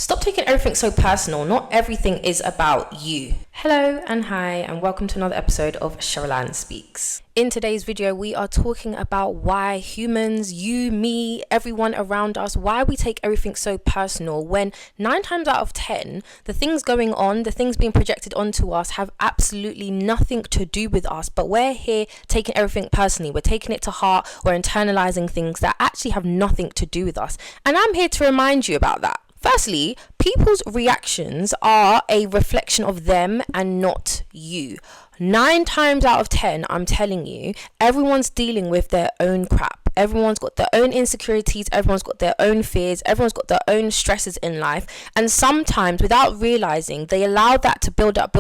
Stop taking everything so personal. Not everything is about you. Hello and hi and welcome to another episode of Sheryl-Ann Speaks. In today's video, we are talking about why humans, you, me, everyone around us, why we take everything so personal when 9 times out of 10, the things going on, the things being projected onto us have absolutely nothing to do with us, but we're here taking everything personally. We're taking it to heart. We're internalizing things that actually have nothing to do with us. And I'm here to remind you about that. Firstly, people's reactions are a reflection of them and not you. 9 times out of 10, I'm telling you, everyone's dealing with their own crap. Everyone's got their own insecurities, everyone's got their own fears, everyone's got their own stresses in life. And sometimes, without realizing, they allow that to build up,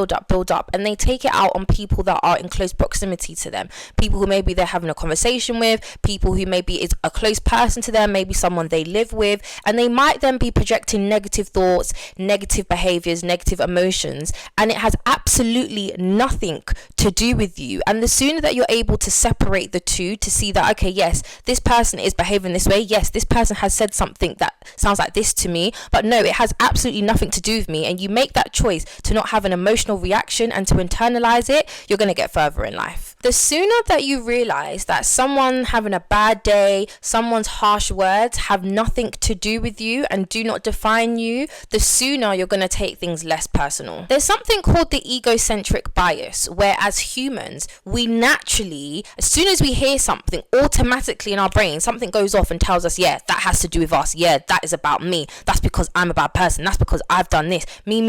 and they take it out on people that are in close proximity to them. People who maybe they're having a conversation with, people who maybe is a close person to them, maybe someone they live with, and they might then be projecting negative thoughts, negative behaviors, negative emotions, and it has absolutely nothing to do with you. And the sooner that you're able to separate the two, to see that, okay, yes, this person is behaving this way, yes, this person has said something that sounds like this to me, but no, it has absolutely nothing to do with me, and you make that choice to not have an emotional reaction and to internalize it, you're going to get further in life. The sooner that you realize that someone having a bad day, someone's harsh words have nothing to do with you and do not define you, the sooner you're going to take things less personal. There's something called the egocentric bias, where as humans, we naturally, as soon as we hear something, automatically in our brain, something goes off and tells us, yeah, that has to do with us. Yeah, that is about me. That's because I'm a bad person. That's because I've done this. Me.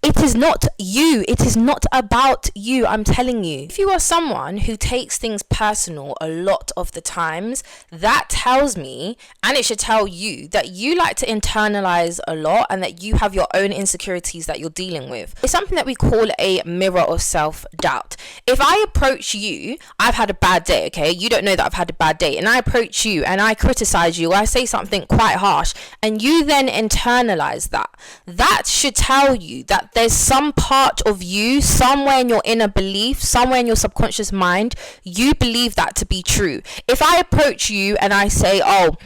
It is not you. It is not about you. I'm telling you. If you are someone who takes things personal a lot of the times, that tells me, and it should tell you, that you like to internalize a lot and that you have your own insecurities that you're dealing with. It's something that we call a mirror of self-doubt. If I approach you, I've had a bad day, okay? You don't know that I've had a bad day, and I approach you and I criticize you, or I say something quite harsh, and you then internalize that. That should tell you that there's some part of you, somewhere in your inner belief, somewhere in your subconscious mind, you believe that to be true. If I approach you and I say, oh,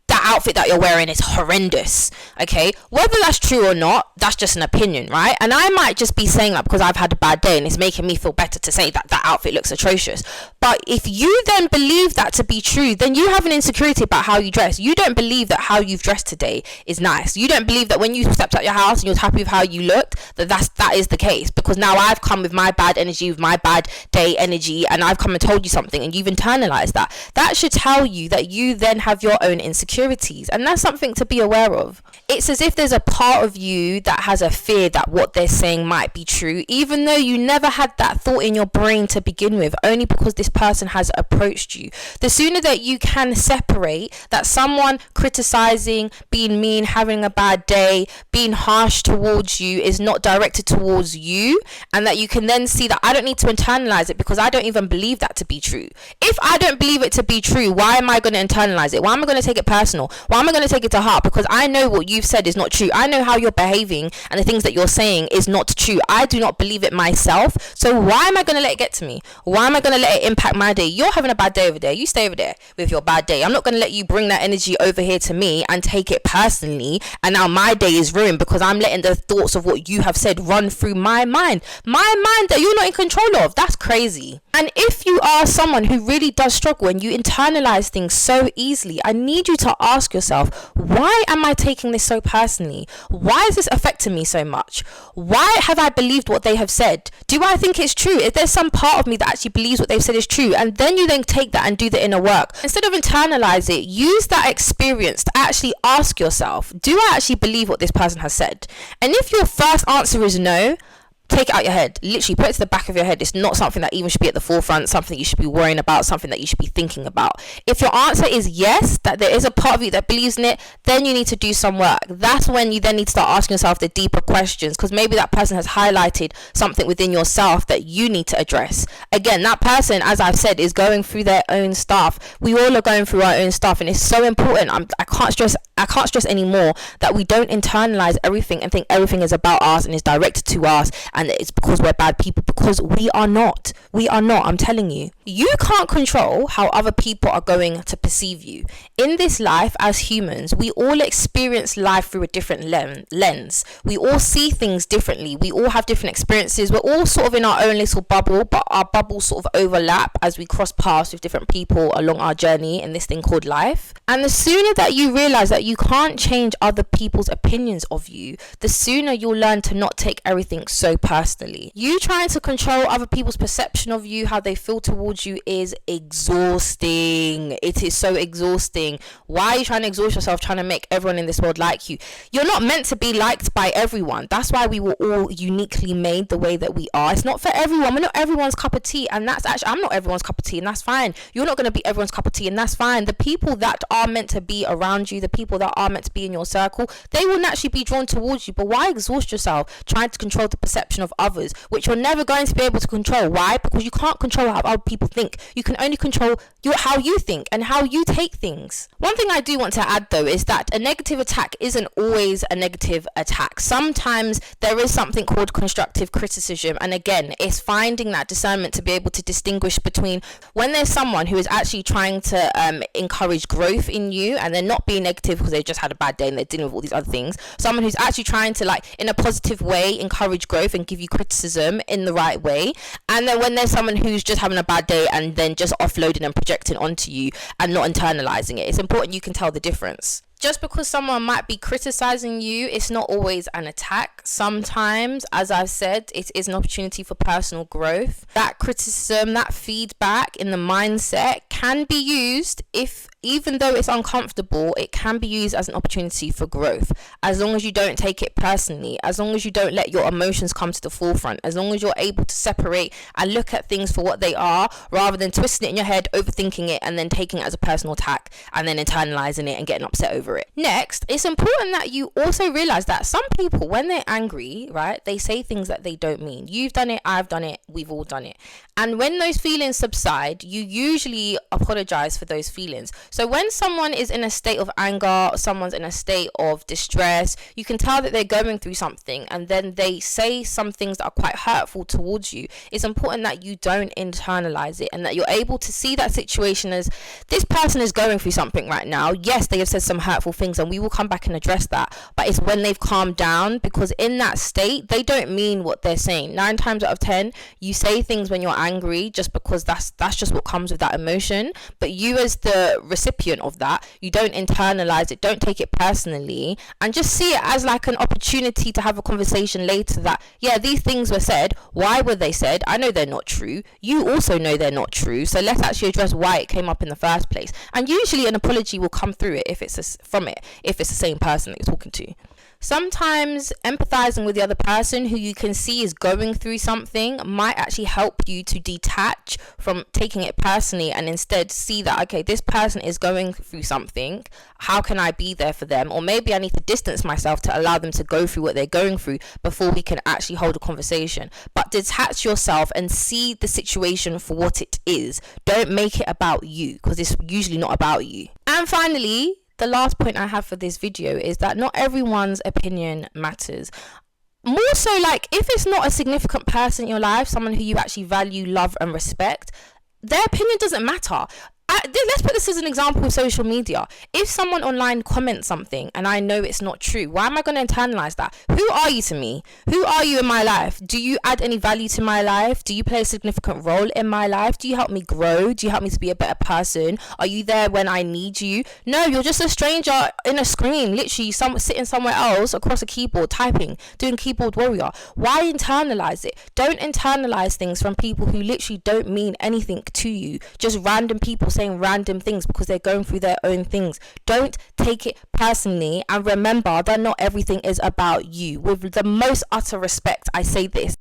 that outfit that you're wearing is horrendous, okay, whether that's true or not, that's just an opinion, right? And I might just be saying that because I've had a bad day and it's making me feel better to say that that outfit looks atrocious. But if you then believe that to be true, then you have an insecurity about how you dress. You don't believe that how you've dressed today is nice. You don't believe that when you stepped out your house and you're happy with how you looked, that is the case, because now I've come with my bad energy, with my bad day energy, and I've come and told you something and you've internalized that. That should tell you that you then have your own insecurities, and that's something to be aware of. It's as if there's a part of you that has a fear that what they're saying might be true, even though you never had that thought in your brain to begin with, only because this person has approached you. The sooner that you can separate that someone criticizing, being mean, having a bad day, being harsh towards you is not directed towards you, and that you can then see that I don't need to internalize it because I don't even believe that to be true. If I don't believe it to be true, why am I going to internalize it? Why am I going to take it personal? Why am I going to take it to heart? Because I know what you've said is not true. I know how you're behaving and the things that you're saying is not true. I do not believe it myself. So why am I going to let it get to me? Why am I going to let it impact my day? You're having a bad day over there. You stay over there with your bad day. I'm not going to let you bring that energy over here to me and take it personally. And now my day is ruined because I'm letting the thoughts of what you have said run through my mind. My mind that you're not in control of. That's crazy. And if you are someone who really does struggle and you internalize things so easily, I need you to ask yourself, why am I taking this so personally? Why is this affecting me so much? Why have I believed what they have said? Do I think it's true? Is there some part of me that actually believes what they've said is true? And then you then take that and do the inner work. Instead of internalize it, use that experience to actually ask yourself, do I actually believe what this person has said? And if your first answer is no, take it out your head. Literally put it to the back of your head. It's not something that even should be at the forefront, something you should be worrying about, something that you should be thinking about. If your answer is yes, that there is a part of you that believes in it, then you need to do some work. That's when you then need to start asking yourself the deeper questions, because maybe that person has highlighted something within yourself that you need to address. Again, that person, as I've said, is going through their own stuff. We all are going through our own stuff, and it's so important. I can't stress anymore that we don't internalize everything and think everything is about us and is directed to us and it's because we're bad people, because we are not. I'm telling you. You can't control how other people are going to perceive you. In this life, as humans, we all experience life through a different lens. We all see things differently. We all have different experiences. We're all sort of in our own little bubble, but our bubbles sort of overlap as we cross paths with different people along our journey in this thing called life. And the sooner that you realize that you can't change other people's opinions of you, the sooner you'll learn to not take everything so personally. You trying to control other people's perception of you, how they feel towards you, is exhausting. It is so exhausting. Why are you trying to exhaust yourself trying to make everyone in this world like you? You're not meant to be liked by everyone. That's why we were all uniquely made the way that we are. It's not for everyone. We're not everyone's cup of tea, and that's actually, I'm not everyone's cup of tea, and that's fine. You're not going to be everyone's cup of tea, and that's fine. The people that are meant to be around you, the people that are meant to be in your circle, they will naturally be drawn towards you. But why exhaust yourself trying to control the perception of others, which you're never going to be able to control? Why? Because you can't control how other people think. You can only control how you think and how you take things. One thing I do want to add though is that a negative attack isn't always a negative attack. Sometimes there is something called constructive criticism, and again, it's finding that discernment to be able to distinguish between when there's someone who is actually trying to encourage growth in you, and they're not being negative because they've just had a bad day and they're dealing with all these other things. Someone who's actually trying to, like, in a positive way, encourage growth and give you criticism in the right way. And then when there's someone who's just having a bad day and then just offloading and projecting onto you and not internalizing it, it's important you can tell the difference. Just because someone might be criticizing you, it's not always an attack. Sometimes, as I've said, it is an opportunity for personal growth. That criticism, that feedback in the mindset can be used, if even though it's uncomfortable, it can be used as an opportunity for growth. As long as you don't take it personally, as long as you don't let your emotions come to the forefront, as long as you're able to separate and look at things for what they are, rather than twisting it in your head, overthinking it, and then taking it as a personal attack, and then internalizing it and getting upset over it. Next, it's important that you also realize that some people, when they're angry, right, they say things that they don't mean. You've done it, I've done it, we've all done it. And when those feelings subside, you usually apologize for those feelings. So when someone is in a state of anger, someone's in a state of distress, you can tell that they're going through something, and then they say some things that are quite hurtful towards you. It's important that you don't internalize it, and that you're able to see that situation as, this person is going through something right now. Yes, they have said some hurtful things, and we will come back and address that, but it's when they've calmed down, because in that state they don't mean what they're saying. 9 times out of 10 you say things when you're angry just because that's just what comes with that emotion, but you, as the recipient of that, you don't internalize it, don't take it personally, and just see it as like an opportunity to have a conversation later that, yeah, these things were said, why were they said? I know they're not true, you also know they're not true, so let's actually address why it came up in the first place. And usually an apology will come through it if it's the same person that you're talking to. Sometimes empathizing with the other person who you can see is going through something might actually help you to detach from taking it personally, and instead see that, okay, this person is going through something, how can I be there for them? Or maybe I need to distance myself to allow them to go through what they're going through before we can actually hold a conversation. But detach yourself and see the situation for what it is. Don't make it about you, because it's usually not about you. And finally, the last point I have for this video is that not everyone's opinion matters. More so, like, if it's not a significant person in your life, someone who you actually value, love and respect, their opinion doesn't matter. Let's put this as an example of social media. If someone online comments something and I know it's not true, why am I going to internalize that? Who are you to me? Who are you in my life? Do you add any value to my life? Do you play a significant role in my life? Do you help me grow? Do you help me to be a better person? Are you there when I need you? No, you're just a stranger in a screen, literally sitting somewhere else across a keyboard, typing, doing keyboard warrior. Why internalize it? Don't internalize things from people who literally don't mean anything to you. Just random people saying random things because they're going through their own things. Don't take it personally, and remember that not everything is about you. With the most utter respect, I say this.